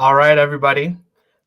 All right, everybody.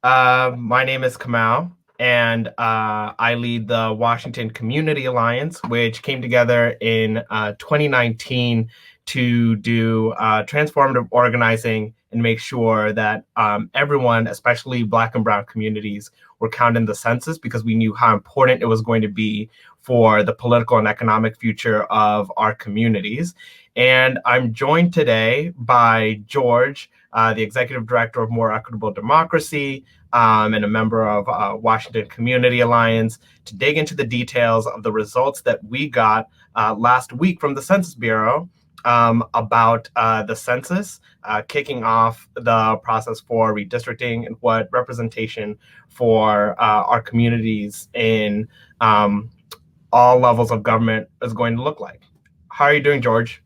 My name is Kamau, and I lead the Washington Community Alliance, which came together in 2019 to do transformative organizing and make sure that everyone, especially Black and Brown communities, were counted in the census because we knew how important it was going to be for the political and economic future of our communities. And I'm joined today by George, the executive director of More Equitable Democracy, and a member of Washington Community Alliance, to dig into the details of the results that we got last week from the Census Bureau about the census, kicking off the process for redistricting and what representation for our communities in all levels of government is going to look like. How are you doing, George?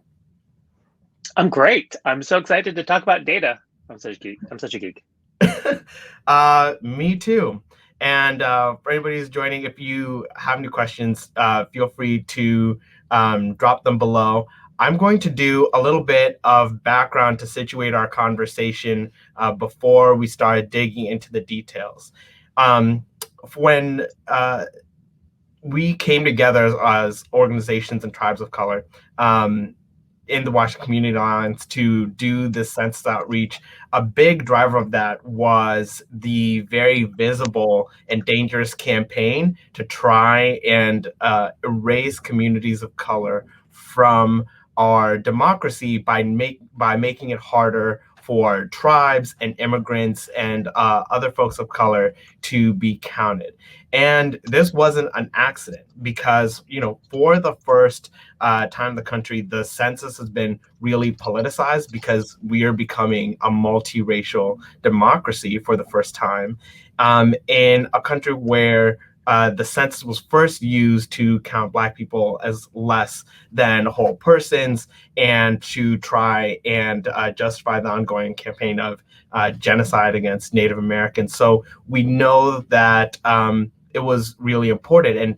I'm great. I'm so excited to talk about data. I'm such a geek. I'm such a geek. Me too. And for anybody who's joining, if you have any questions, feel free to drop them below. I'm going to do a little bit of background to situate our conversation before we start digging into the details. When we came together as organizations and tribes of color, in the Washington Community Alliance to do this census outreach, a big driver of that was the very visible and dangerous campaign to try and erase communities of color from our democracy by making it harder for tribes and immigrants and other folks of color to be counted. And this wasn't an accident because, for the first time in the country, the census has been really politicized because we are becoming a multiracial democracy for the first time in a country where the census was first used to count Black people as less than whole persons and to try and justify the ongoing campaign of genocide against Native Americans. So we know that it was really important. And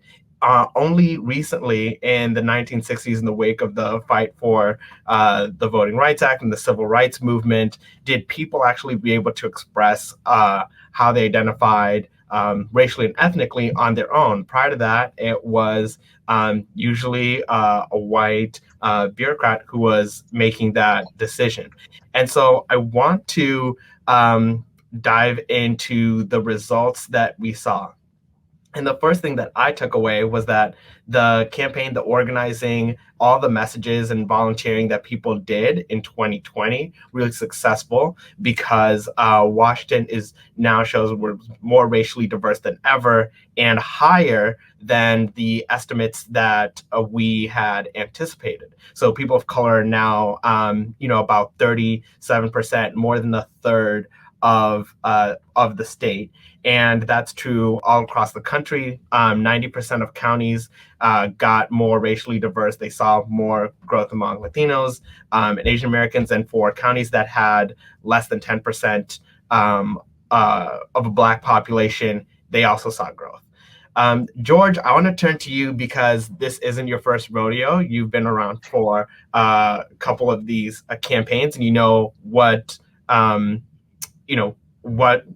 only recently, in the 1960s, in the wake of the fight for the Voting Rights Act and the Civil Rights Movement, did people actually be able to express how they identified racially and ethnically on their own. Prior to that, it was usually a white bureaucrat who was making that decision. And so I want to dive into the results that we saw. And the first thing that I took away was that the campaign, the organizing, all the messages and volunteering that people did in 2020 really successful because Washington is now shows we're more racially diverse than ever and higher than the estimates that we had anticipated. So people of color are now, about 37%, more than a third of the state. And that's true all across the country. 90% of counties got more racially diverse. They saw more growth among Latinos and Asian Americans. And for counties that had less than 10% of a Black population, they also saw growth. George, I want to turn to you because this isn't your first rodeo. You've been around for a couple of these campaigns, and you know what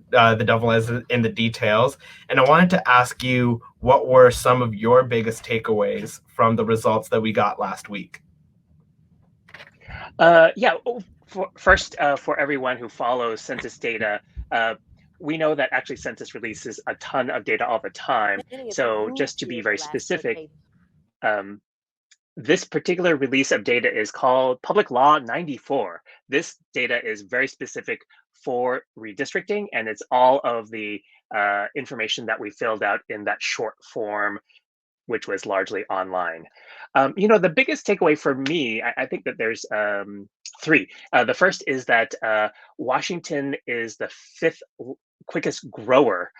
the devil is in the details. And I wanted to ask you, what were some of your biggest takeaways from the results that we got last week? Yeah. First, for everyone who follows census data, we know that actually census releases a ton of data all the time. So just to be very specific, um, this particular release of data is called Public Law 94. This data is very specific for redistricting, and it's all of the information that we filled out in that short form, which was largely online. The biggest takeaway for me, I think that there's three. The first is that Washington is the fifth quickest grower,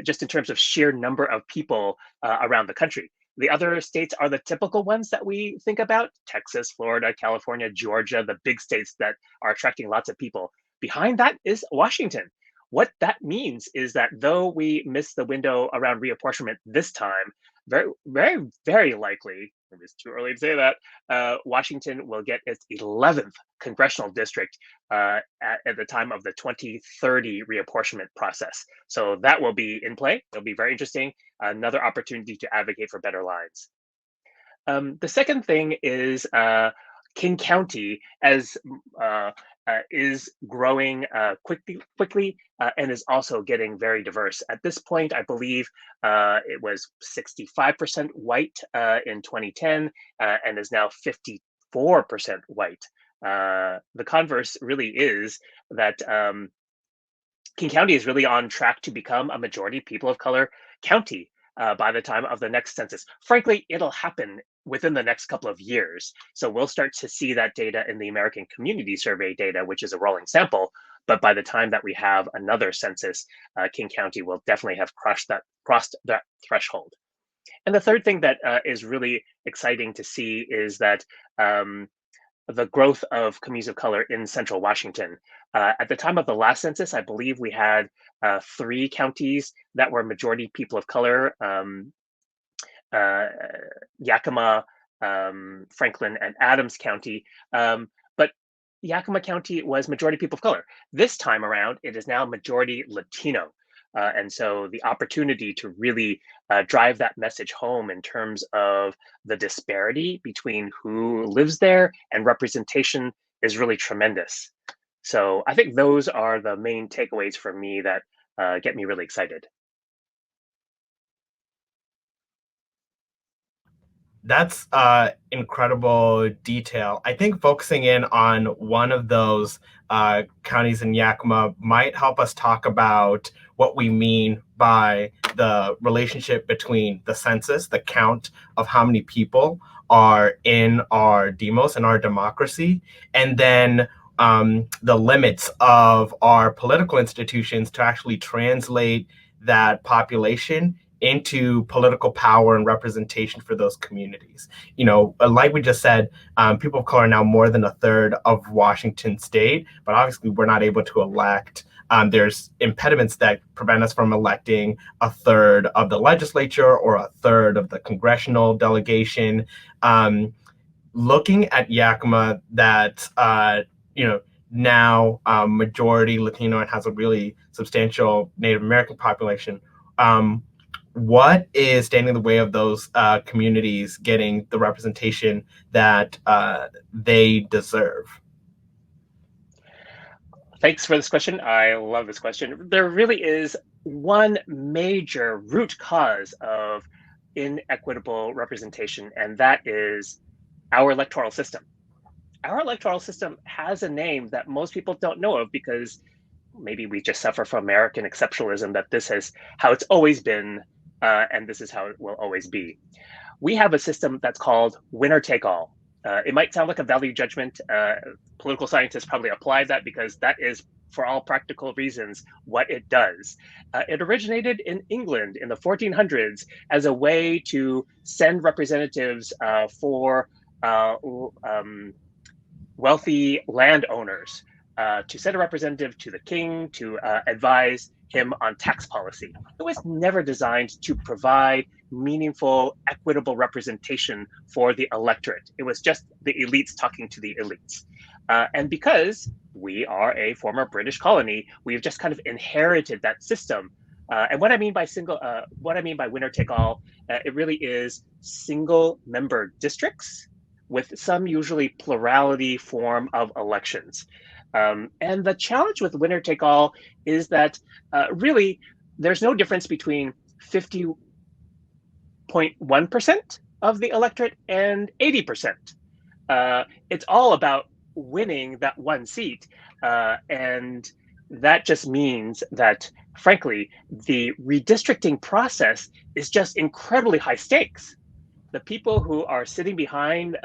just in terms of sheer number of people around the country. The other states are the typical ones that we think about: Texas, Florida, California, Georgia, the big states that are attracting lots of people. Behind that is Washington. What that means is that though we missed the window around reapportionment this time, very likely, maybe it's too early to say that, Washington will get its 11th congressional district at the time of the 2030 reapportionment process. So that will be in play. It'll be very interesting. Another opportunity to advocate for better lines. The second thing is King County as is growing quickly and is also getting very diverse. At this point, I believe it was 65% white in 2010 and is now 54% white. The converse really is that King County is really on track to become a majority people of color county by the time of the next census. Frankly, it'll happen within the next couple of years. So we'll start to see that data in the American Community Survey data, which is a rolling sample. But by the time that we have another census, King County will definitely have crossed that threshold. And the third thing that is really exciting to see is that the growth of communities of color in central Washington. At the time of the last census, I believe we had 3 counties that were majority people of color, Yakima, Franklin, and Adams County. But Yakima County was majority people of color. This time around, it is now majority Latino. And so the opportunity to really drive that message home in terms of the disparity between who lives there and representation is really tremendous. So I think those are the main takeaways for me that get me really excited. That's incredible detail. I think focusing in on one of those counties in Yakima might help us talk about what we mean by the relationship between the census, the count of how many people are in our demos and our democracy, and then the limits of our political institutions to actually translate that population into political power and representation for those communities. You know, like we just said, people of color are now more than a third of Washington state, but obviously we're not able to elect. There's impediments that prevent us from electing a third of the legislature or a third of the congressional delegation. Looking at Yakima, that now majority Latino and has a really substantial Native American population. What is standing in the way of those communities getting the representation that they deserve? Thanks for this question. I love this question. There really is one major root cause of inequitable representation, and that is our electoral system. Our electoral system has a name that most people don't know of because maybe we just suffer from American exceptionalism, that this is how it's always been, and this is how it will always be. We have a system that's called winner take all. It might sound like a value judgment. Political scientists probably apply that because that is, for all practical reasons, what it does. It originated in England in the 1400s as a way to send representatives for wealthy landowners to send a representative to the king to advise him on tax policy. It was never designed to provide meaningful, equitable representation for the electorate. It was just the elites talking to the elites. And because we are a former British colony, we've just kind of inherited that system. And what I mean by winner take all, it really is single member districts with some usually plurality form of elections. And the challenge with winner take all is that really there's no difference between 50.1% of the electorate and 80%. It's all about winning that one seat. And that just means that, frankly, the redistricting process is just incredibly high stakes. The people who are sitting behind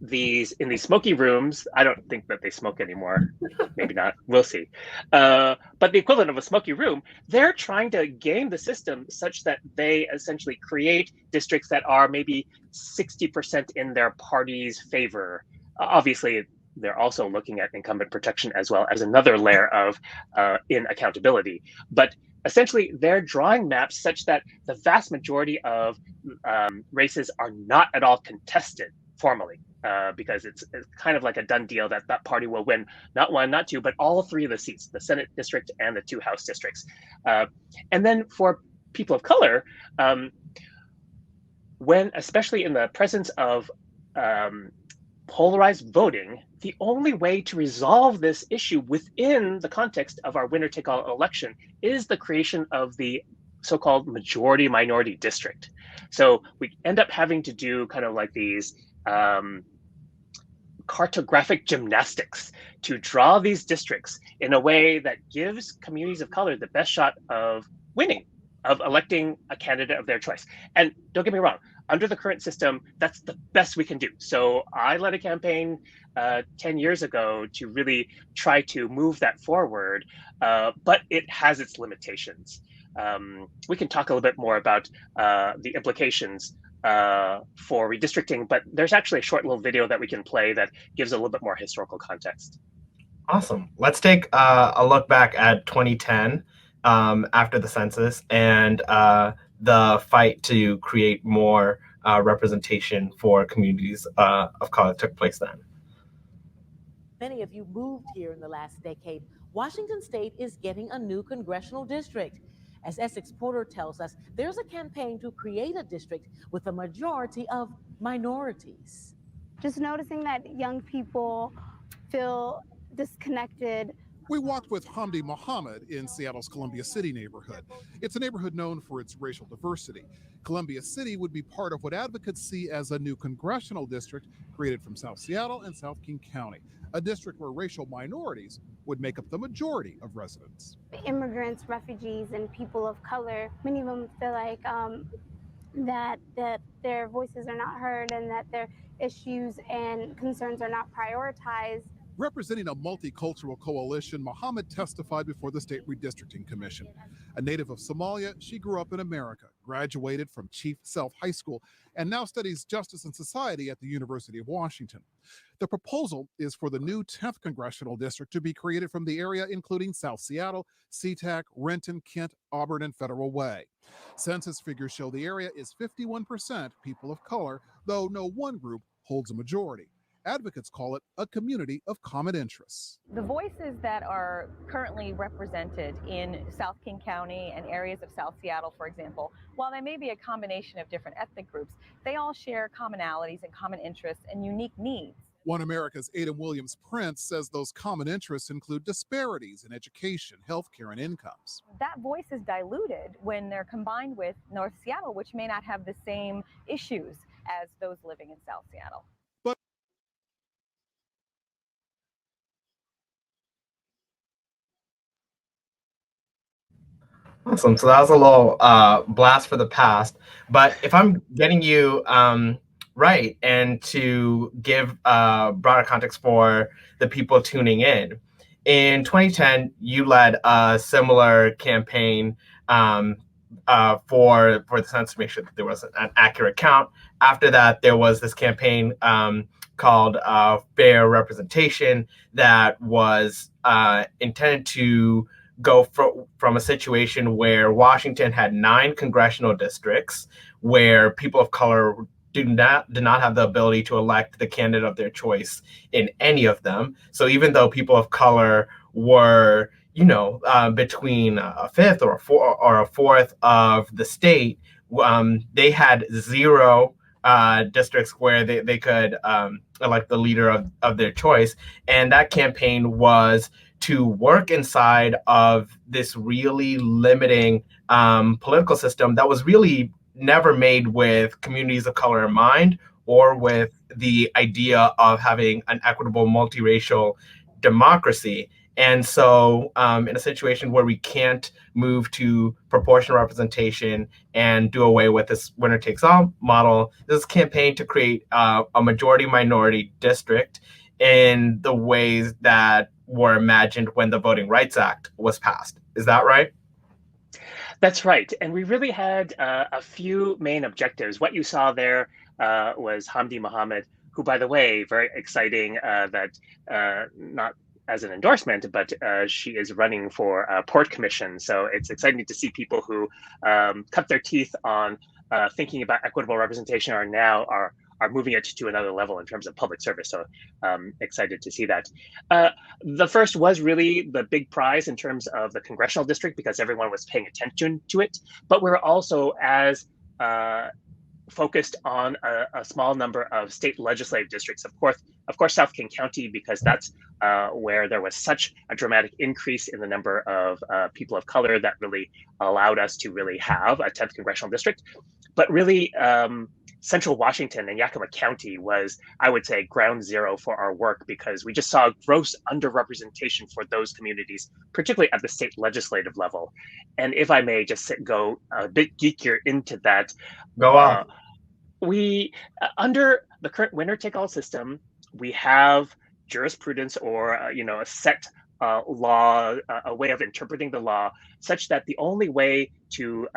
these smoky rooms, I don't think that they smoke anymore. Maybe not. We'll see. But the equivalent of a smoky room, they're trying to game the system such that they essentially create districts that are maybe 60% in their party's favor. Obviously, they're also looking at incumbent protection as well as another layer of in accountability. But essentially they're drawing maps such that the vast majority of races are not at all contested formally. Because it's kind of like a done deal that that party will win not one, not two, but all three of the seats, the Senate district and the two House districts. And then for people of color, when, especially in the presence of polarized voting, the only way to resolve this issue within the context of our winner-take-all election is the creation of the so-called majority minority district. So we end up having to do kind of like these cartographic gymnastics to draw these districts in a way that gives communities of color the best shot of winning, of electing a candidate of their choice. And don't get me wrong, under the current system, that's the best we can do. So I led a campaign 10 years ago to really try to move that forward, but it has its limitations. We can talk a little bit more about the implications for redistricting, but there's actually a short little video that we can play that gives a little bit more historical context. Awesome. Let's take a look back at 2010 after the census and the fight to create more representation for communities of color took place then. Many of you moved here in the last decade. Washington State is getting a new congressional district. As Essex Porter tells us, there's a campaign to create a district with a majority of minorities. Just noticing that young people feel disconnected. We walked with Hamdi Mohammed in Seattle's Columbia City neighborhood. It's a neighborhood known for its racial diversity. Columbia City would be part of what advocates see as a new congressional district created from South Seattle and South King County, a district where racial minorities would make up the majority of residents. Immigrants, refugees, and people of color, many of them feel like that their voices are not heard and that their issues and concerns are not prioritized. Representing a multicultural coalition, Mohammed testified before the State Redistricting Commission. A native of Somalia, she grew up in America, graduated from Chief Sealth High School, and now studies justice and society at the University of Washington. The proposal is for the new 10th Congressional District to be created from the area including South Seattle, SeaTac, Renton, Kent, Auburn, and Federal Way. Census figures show the area is 51% people of color, though no one group holds a majority. Advocates call it a community of common interests. The voices that are currently represented in South King County and areas of South Seattle, for example, while they may be a combination of different ethnic groups, they all share commonalities and common interests and unique needs. One America's Adam Williams Prince says those common interests include disparities in education, healthcare, and incomes. That voice is diluted when they're combined with North Seattle, which may not have the same issues as those living in South Seattle. Awesome. So that was a little blast for the past. But if I'm getting you right, and to give broader context for the people tuning in 2010, you led a similar campaign for the census to make sure that there was an accurate count. After that, there was this campaign called Fair Representation that was intended to go from a situation where Washington had 9 congressional districts where people of color did not have the ability to elect the candidate of their choice in any of them. So even though people of color were, between a fifth or a fourth of the state, they had 0 districts where they could elect the leader of their choice. And that campaign was to work inside of this really limiting political system that was really never made with communities of color in mind, or with the idea of having an equitable multiracial democracy. And so in a situation where we can't move to proportional representation and do away with this winner takes all model, this campaign to create a majority minority district in the ways that were imagined when the Voting Rights Act was passed. Is that right? That's right. And we really had a few main objectives. What you saw there was Hamdi Mohammed, who, by the way, very exciting that not as an endorsement, but she is running for Port Commission. So it's exciting to see people who cut their teeth on thinking about equitable representation are moving it to another level in terms of public service. So excited to see that. The first was really the big prize in terms of the congressional district because everyone was paying attention to it. But we're also as focused on a small number of state legislative districts. Of course, South King County, because that's where there was such a dramatic increase in the number of people of color that really allowed us to really have a 10th congressional district. But really, Central Washington and Yakima County was, I would say, ground zero for our work because we just saw gross underrepresentation for those communities, particularly at the state legislative level. And if I may just go a bit geekier into that, Go on. We, under the current winner-take-all system, we have jurisprudence or a set law, a way of interpreting the law, such that the only way to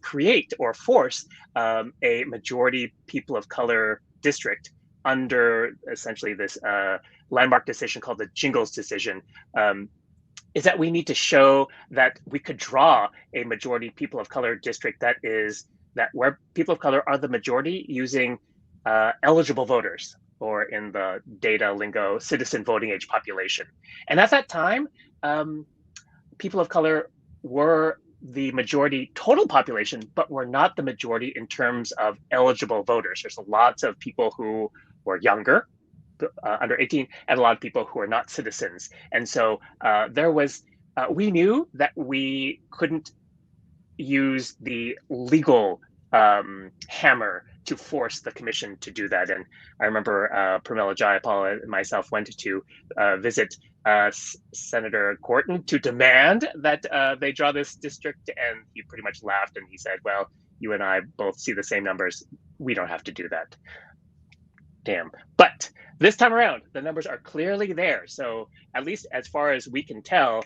create or force a majority people of color district under essentially this landmark decision called the Jingles decision is that we need to show that we could draw a majority people of color district that where people of color are the majority using eligible voters, or in the data lingo, citizen voting age population. And at that time, people of color were the majority total population, but were not the majority in terms of eligible voters. There's lots of people who were younger, under 18, and a lot of people who are not citizens. And so we knew that we couldn't use the legal hammer to force the commission to do that. And I remember Pramila Jayapal and myself went to visit Senator Gorton to demand that they draw this district, and he pretty much laughed and he said, well, you and I both see the same numbers. We don't have to do that. Damn. But this time around, the numbers are clearly there. So at least as far as we can tell,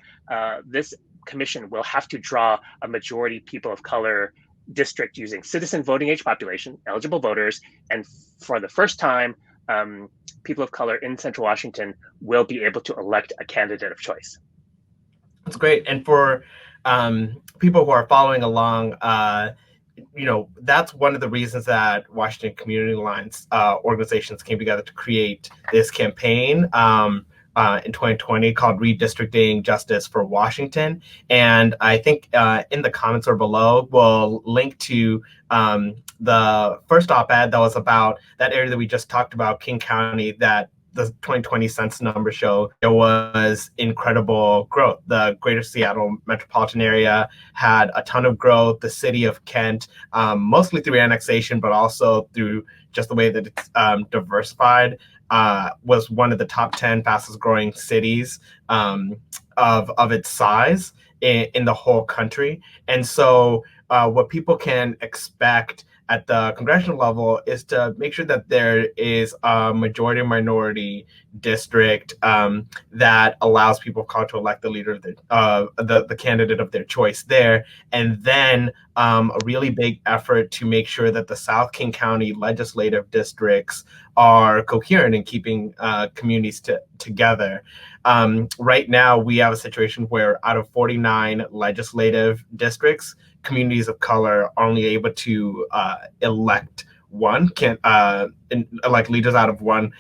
this commission will have to draw a majority people of color district using citizen voting age population, eligible voters, and for the first time, people of color in Central Washington will be able to elect a candidate of choice. That's great. And for people who are following along, that's one of the reasons that Washington Community Alliance organizations came together to create this campaign in 2020 called Redistricting Justice for Washington. And I think in the comments or below, we'll link to the first op-ed that was about that area that we just talked about, King County, that the 2020 census numbers show there was incredible growth. The greater Seattle metropolitan area had a ton of growth. The city of Kent, mostly through annexation, but also through just the way that it's diversified, was one of the top 10 fastest growing cities of its size in the whole country. And so what people can expect at the congressional level is to make sure that there is a majority minority district that allows people of color to elect the leader of the candidate of their choice there. And then a really big effort to make sure that the South King County legislative districts are coherent in keeping communities together. Right now, we have a situation where out of 49 legislative districts, communities of color are only able to elect elect leaders out of one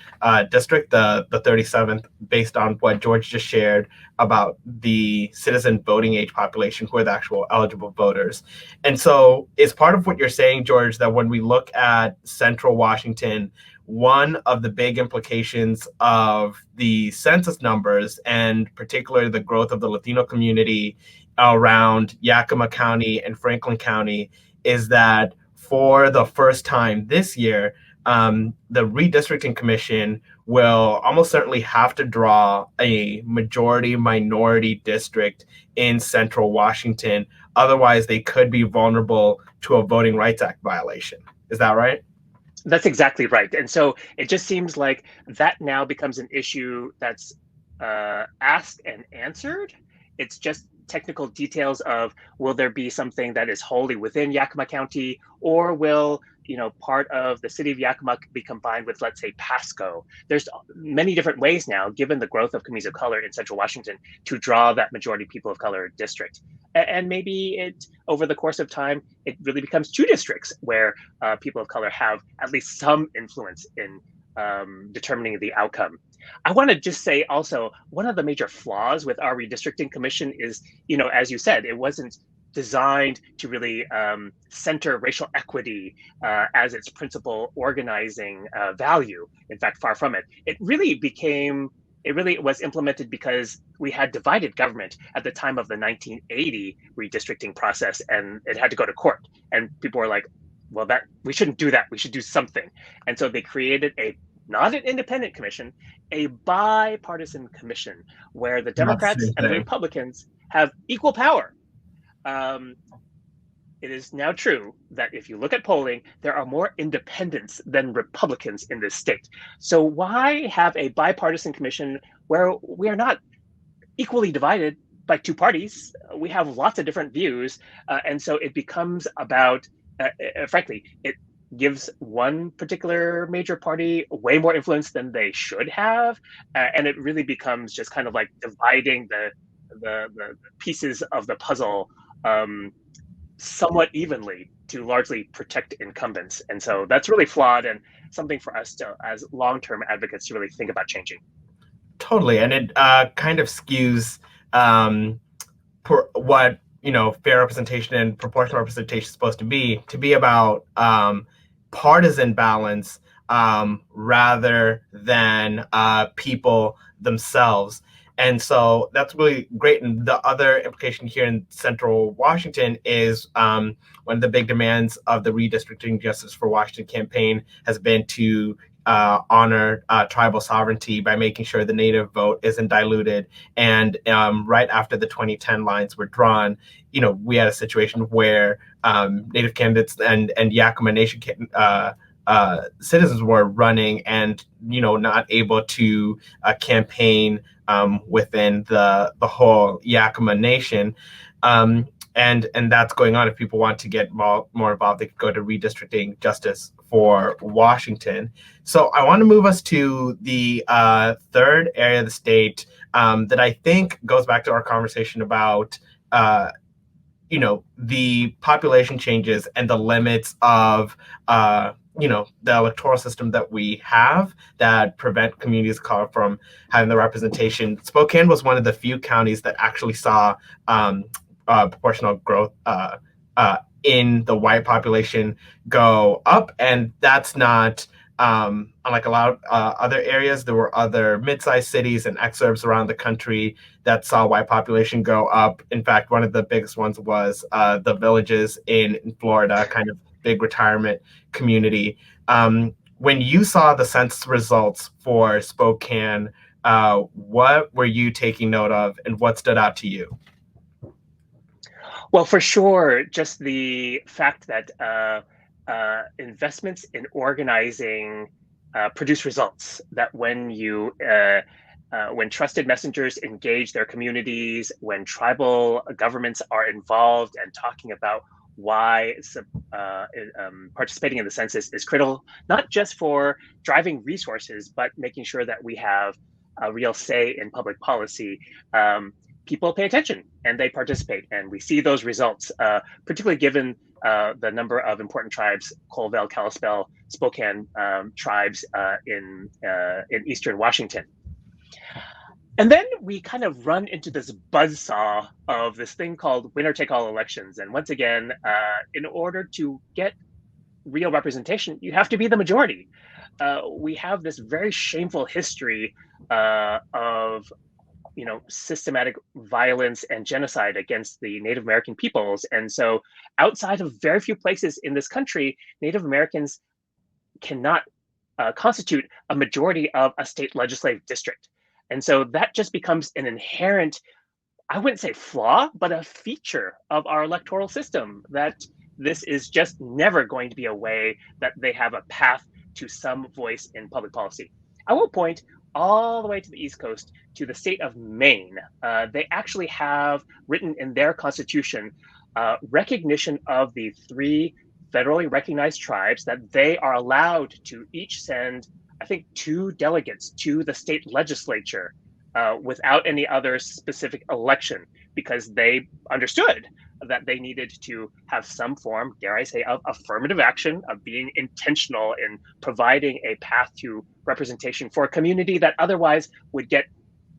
district, the 37th, based on what George just shared about the citizen voting age population, who are the actual eligible voters. And so it's part of what you're saying, George, that when we look at Central Washington, one of the big implications of the census numbers, and particularly the growth of the Latino community around Yakima County and Franklin County, is that for the first time this year, the Redistricting Commission will almost certainly have to draw a majority minority district in Central Washington. Otherwise, they could be vulnerable to a Voting Rights Act violation. Is that right? That's exactly right. And so it just seems like that now becomes an issue that's asked and answered. It's just technical details of, will there be something that is wholly within Yakima County, or will part of the city of Yakima could be combined with, let's say, Pasco. There's many different ways now, given the growth of communities of color in Central Washington, to draw that majority people of color district. And maybe over the course of time, it really becomes 2 districts where people of color have at least some influence in determining the outcome. I want to just say also, one of the major flaws with our redistricting commission is, as you said, it wasn't designed to really center racial equity as its principal organizing value. In fact, far from it. It really was implemented because we had divided government at the time of the 1980 redistricting process, and it had to go to court. And people were like, well, we shouldn't do that. We should do something. And so they created not an independent commission, a bipartisan commission where the Democrats and the Republicans have equal power. It is now true that if you look at polling, there are more independents than Republicans in this state. So why have a bipartisan commission where we are not equally divided by 2 parties? We have lots of different views. And so it becomes about, frankly, it gives one particular major party way more influence than they should have. And it really becomes just kind of like dividing the pieces of the puzzle somewhat evenly to largely protect incumbents. And so that's really flawed and something for us to, as long-term advocates, to really think about changing. Totally. And it kind of skews what, fair representation and proportional representation is supposed to be about partisan balance rather than people themselves. And so that's really great. And the other implication here in Central Washington is one of the big demands of the Redistricting Justice for Washington campaign has been to honor tribal sovereignty by making sure the Native vote isn't diluted. And right after the 2010 lines were drawn, we had a situation where Native candidates and Yakima Nation citizens were running and not able to campaign within the whole Yakima Nation. And that's going on. If people want to get more involved, they could go to Redistricting Justice for Washington. So I want to move us to the third area of the state that I think goes back to our conversation about the population changes and the limits of the electoral system that we have that prevent communities of color from having the representation. Spokane was one of the few counties that actually saw proportional growth in the white population go up, and that's not unlike a lot of other areas. There were other mid-sized cities and exurbs around the country that saw white population go up. In fact, one of the biggest ones was the Villages in Florida, kind of big retirement community. When you saw the census results for Spokane, what were you taking note of and what stood out to you? Well, for sure, just the fact that investments in organizing produce results. That when trusted messengers engage their communities, when tribal governments are involved and talking about why participating in the census is critical, not just for driving resources, but making sure that we have a real say in public policy. People pay attention and they participate, and we see those results, particularly given the number of important tribes, Colville, Kalispell, Spokane tribes in Eastern Washington. And then we kind of run into this buzzsaw of this thing called winner-take-all elections. And once again, in order to get real representation, you have to be the majority. We have this very shameful history of systematic violence and genocide against the Native American peoples. And so outside of very few places in this country, Native Americans cannot constitute a majority of a state legislative district. And so that just becomes an inherent, I wouldn't say flaw, but a feature of our electoral system, that this is just never going to be a way that they have a path to some voice in public policy. I will point all the way to the East Coast, to the state of Maine. They actually have written in their constitution recognition of the 3 federally recognized tribes that they are allowed to each send, I think, 2 delegates to the state legislature without any other specific election, because they understood that they needed to have some form, dare I say, of affirmative action, of being intentional in providing a path to representation for a community that otherwise would get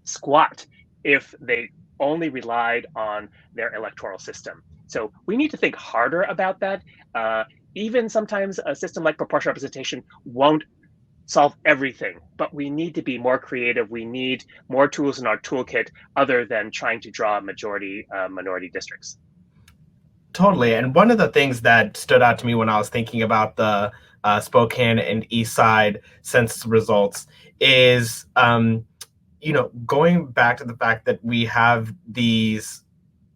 squat if they only relied on their electoral system. So we need to think harder about that. Even sometimes a system like proportional representation won't solve everything, but we need to be more creative. We need more tools in our toolkit other than trying to draw majority minority districts. Totally. And one of the things that stood out to me when I was thinking about the Spokane and East Side census results is, going back to the fact that we have these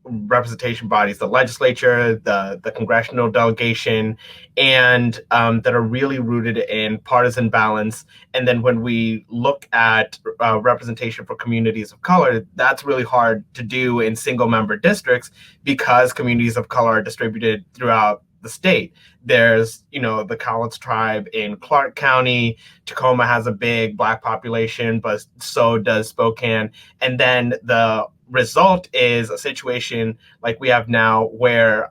representation bodies, the legislature, the congressional delegation, and that are really rooted in partisan balance. And then when we look at representation for communities of color, that's really hard to do in single member districts because communities of color are distributed throughout the state. There's, the Cowlitz tribe in Clark County. Tacoma has a big Black population, but so does Spokane. And then the result is a situation like we have now where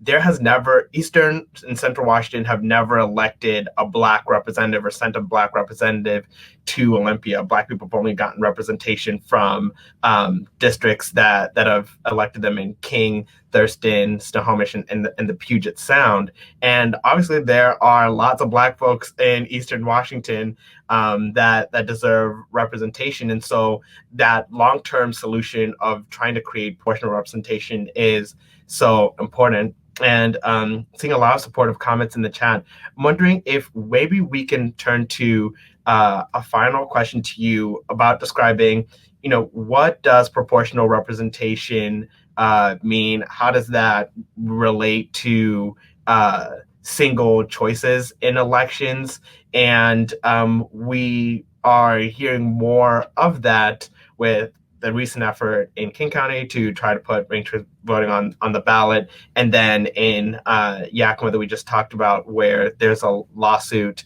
there has never, Eastern and Central Washington have never elected a Black representative or sent a Black representative to Olympia. Black people have only gotten representation from districts that have elected them in King, Thurston, Snohomish, and the Puget Sound. And obviously there are lots of Black folks in Eastern Washington that deserve representation. And so that long-term solution of trying to create proportional representation is so important. And seeing a lot of supportive comments in the chat. I'm wondering if maybe we can turn to a final question to you about describing, what does proportional representation mean? How does that relate to single choices in elections? And we are hearing more of that with the recent effort in King County to try to put ranked choice voting on the ballot. And then in Yakima that we just talked about, where there's a lawsuit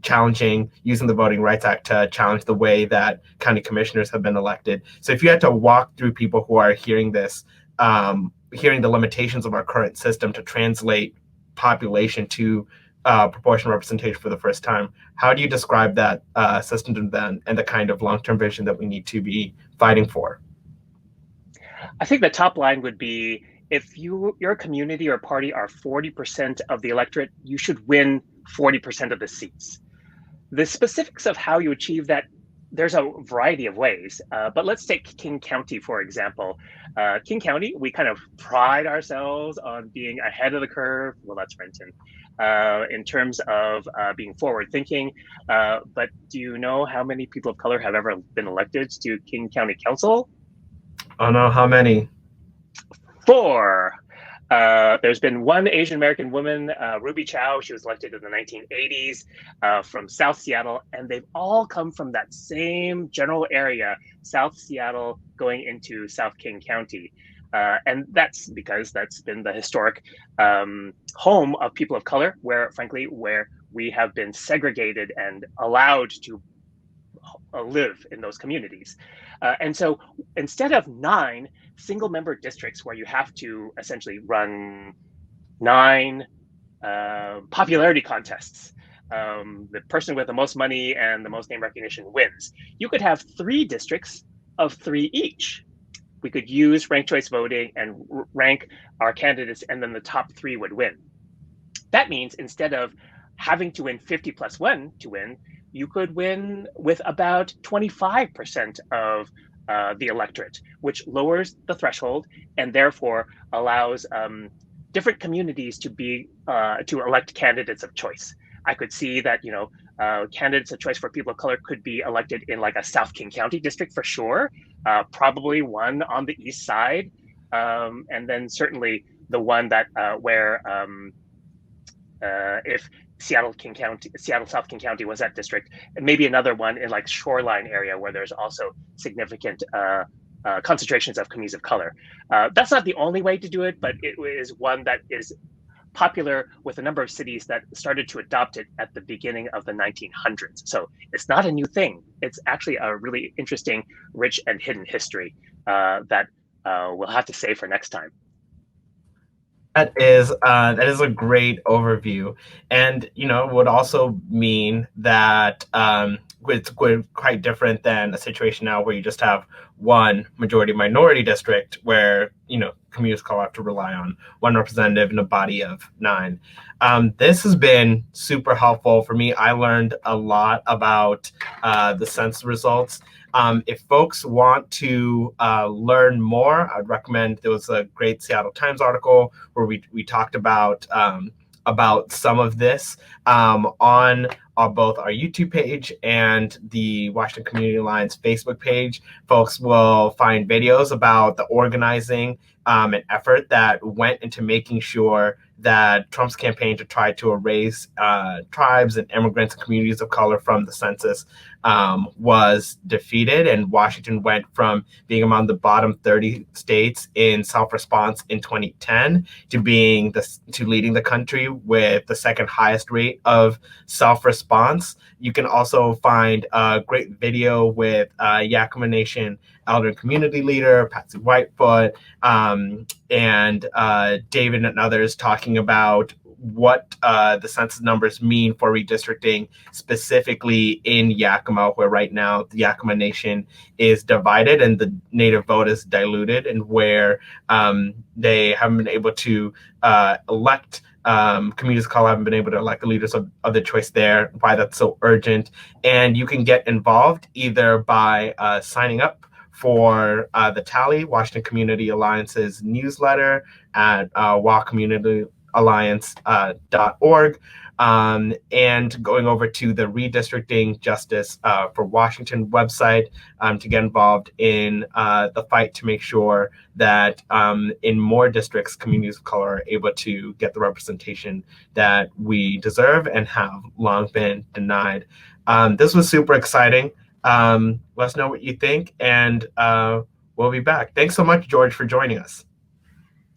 challenging using the Voting Rights Act to challenge the way that county commissioners have been elected. So if you had to walk through people who are hearing this, hearing the limitations of our current system to translate population to proportional representation for the first time, how do you describe that system to them and the kind of long-term vision that we need to be fighting for? I think the top line would be, if your community or party are 40% of the electorate, you should win 40% of the seats. The specifics of how you achieve that, there's a variety of ways, but let's take King County, for example. King County, we kind of pride ourselves on being ahead of the curve. Well, that's Renton. In terms of being forward thinking. But do you know how many people of color have ever been elected to King County Council? Oh no, how many? 4. There's been one Asian American woman, Ruby Chow. She was elected in the 1980s from South Seattle, and they've all come from that same general area, South Seattle going into South King County. And that's because that's been the historic home of people of color, where we have been segregated and allowed to live in those communities. And so instead of 9 single member districts where you have to essentially run 9 popularity contests, the person with the most money and the most name recognition wins, you could have 3 districts of 3 each. We could use ranked choice voting and rank our candidates, and then the top 3 would win. That means instead of having to win 50+1 to win, you could win with about 25% of the electorate, which lowers the threshold and therefore allows different communities to elect candidates of choice. I could see that, candidates of choice for people of color could be elected in like a South King County district for sure, probably one on the east side, and then certainly the one that where if Seattle South King County was that district, and maybe another one in like shoreline area where there's also significant concentrations of communities of color. That's not the only way to do it, but it is one that is popular with a number of cities that started to adopt it at the beginning of the 1900s. So it's not a new thing. It's actually a really interesting, rich, and hidden history that we'll have to save for next time. That is a great overview, and would also mean that it's quite different than a situation now where you just have one majority minority district where communities of color have to rely on one representative in a body of 9. This has been super helpful for me. I learned a lot about the census results. If folks want to learn more, I'd recommend, there was a great Seattle Times article where we talked about some of this on both our YouTube page and the Washington Community Alliance Facebook page. Folks will find videos about the organizing and effort that went into making sure that Trump's campaign to try to erase tribes and immigrants and communities of color from the census was defeated, and Washington went from being among the bottom 30 states in self-response in 2010 to leading the country with the second highest rate of self-response. You can also find a great video with Yakima Nation elder and community leader Patsy Whitefoot and David and others talking about what the census numbers mean for redistricting, specifically in Yakima, where right now the Yakima Nation is divided and the Native vote is diluted, and where they haven't been able to elect communities of color, haven't been able to elect the leaders of their choice there, why that's so urgent. And you can get involved either by signing up for the Tally, Washington Community Alliance's newsletter at wacommunityalliance.org, and going over to the Redistricting Justice for Washington website to get involved in the fight to make sure that in more districts, communities of color are able to get the representation that we deserve and have long been denied. This was super exciting. Let us know what you think, and we'll be back. Thanks so much, George, for joining us.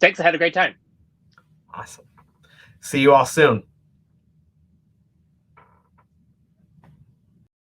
Thanks. I had a great time. Awesome. See you all soon.